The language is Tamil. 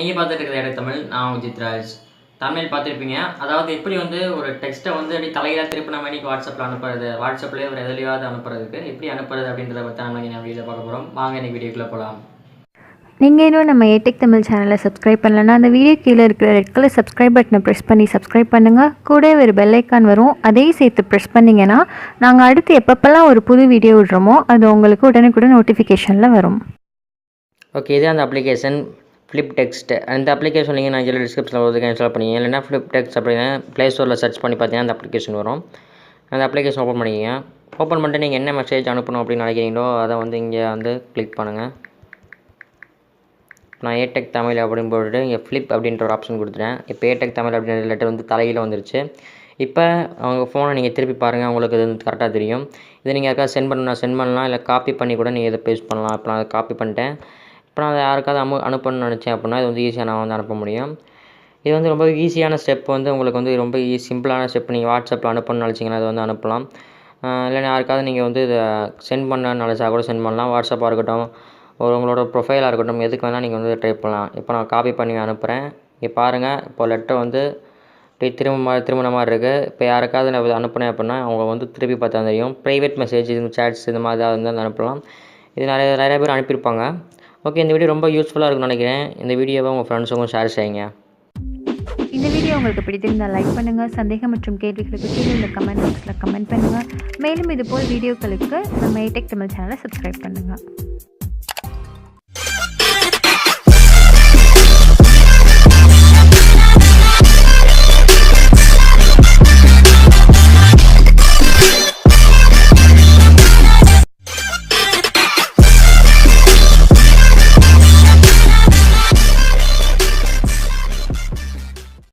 நீங்கள் பார்த்துட்டு இருக்கிற இடம் தமிழ். நான் உஜித்ராஜ். தமிழ் பார்த்துருப்பீங்க. அதாவது எப்படி வந்து ஒரு டெக்ஸ்ட்டை வந்து எப்படி தலையில திருப்பி நம்ம இன்னைக்கு வாட்ஸ்அப்பில் அனுப்புறது, வாட்ஸ்அப்லேயே ஒரு எதுலையாவது அனுப்புறதுக்கு எப்படி அனுப்புறது அப்படின்றத பற்றி நம்ம நான் வீடியோவில் பார்க்க போகிறோம். வாங்க இன்னைக்கு வீடியோக்குள்ளே போகலாம். நீங்கள் இன்னும் நம்ம ஏடெக் தமிழ் சேனலை சப்ஸ்கிரைப் பண்ணலன்னா அந்த வீடியோ கீழே இருக்கிற ரெட் கலர் சப்ஸ்கிரைப் பட்டனை ப்ரெஸ் பண்ணி சப்ஸ்கிரைப் பண்ணுங்கள். கூட ஒரு பெல் ஐக்கான் வரும், அதையும் சேர்த்து ப்ரெஸ் பண்ணிங்கன்னா நாங்கள் அடுத்து எப்பப்பெல்லாம் ஒரு புது வீடியோ விடுறோமோ அது உங்களுக்கு உடனுக்குடன் நோட்டிஃபிகேஷனில் வரும். ஓகே, இது அந்த அப்ளிகேஷன் ஃப்ளிப் டெக்ஸ்ட். அந்த அப்ளிகேஷன் நீங்கள் நான் கீழே டிஸ்கிரிப்ஷனில் வந்து இன்ஸ்டால் பண்ணிங்க. இல்லைன்னா ஃப்ளிப் டெக்ஸ்ட் அப்படின்னு ப்ளே ஸ்டோரில் சர்ச் பண்ணி பார்த்தீங்கன்னா அந்த அப்ளிகேஷன் வரும். அந்த அப்ளிகேஷன் ஓப்பன் பண்ணிக்கங்க. ஓப்பன் பண்ணிட்டு நீங்கள் என்ன மெசேஜ் அனுப்பணும் அப்படின்னு நினைக்கிறீங்களோ அதை வந்து இங்கே வந்து கிளிக் பண்ணுங்கள். நான் ஏடெக் தமிழ் அப்படின்னு போட்டுட்டு இங்கே ஃப்ளிப் அப்படின்ற ஒரு ஆப்ஷன் கொடுத்துட்டேன். இப்போ ஏடெக் தமிழ் அப்படின்ற லெட்டர் வந்து தலையில் வந்துருச்சு. இப்போ அவங்க ஃபோனை நீங்கள் திருப்பி பாருங்கள், உங்களுக்கு இது வந்து கரெக்டாக தெரியும். இதை நீங்கள் யாருக்காவது சென்ட் பண்ணலாம், இல்லை காப்பி பண்ணி கூட நீங்கள் இதை பேஸ்ட் பண்ணலாம். இப்போ நான் அதை காப்பி பண்ணிட்டேன். இப்போ நான் அதை யாருக்காவது அனுப்பணும்னு நினச்சேன் அப்படின்னா இது வந்து ஈஸியாக நான் வந்து அனுப்ப முடியும். இது வந்து ரொம்ப ஈஸியான ஸ்டெப், வந்து உங்களுக்கு வந்து ரொம்ப சிம்பிளான ஸ்டெப். நீங்கள் வாட்ஸ்அப்பில் அனுப்பணும்னு நினச்சிங்கன்னா அதை வந்து அனுப்பலாம். இல்லைன்னா யாருக்காவது நீங்கள் வந்து இதை சென்ட் பண்ணணும்னு நினச்சா கூட சென்ட் பண்ணலாம். வாட்ஸ்அப்பாக இருக்கட்டும், உங்களோட ப்ரொஃபைலாக இருக்கட்டும், எதுக்கு வேணால் நீங்கள் வந்து ட்ரை பண்ணலாம். இப்போ நான் காப்பி பண்ணி அனுப்புகிறேன். இங்கே பாருங்கள், இப்போ லெட்டர் வந்து திரும்பின மாதிரி இருக்குது. இப்போ யாருக்காவது நான் அனுப்புனேன் அப்படின்னா அவங்க வந்து திருப்பி பார்த்தா தெரியும். ப்ரைவேட் மெசேஜ், இந்த சேட்ஸ் இந்த மாதிரி ஏதாவது வந்து அனுப்பலாம். இது நிறைய பேர் அனுப்பியிருப்பாங்க. ஓகே, இந்த வீடியோ ரொம்ப யூஸ்ஃபுல்லாக இருக்கும்னு நினைக்கிறேன். இந்த வீடியோவை உங்கள் ஃப்ரெண்ட்ஸுக்கும் ஷேர் செய்யுங்க. இந்த வீடியோ உங்களுக்கு பிடித்திருந்தால் லைக் பண்ணுங்கள். சந்தேகம் மற்றும் கேள்விகளுக்கு கீழே உள்ள கமெண்ட் பாக்ஸில் கமெண்ட் பண்ணுங்கள். மேலும் இதுபோல் வீடியோக்களுக்கு நம்ம ஏடெக் தமிழ் சேனலை சப்ஸ்கிரைப் பண்ணுங்கள்.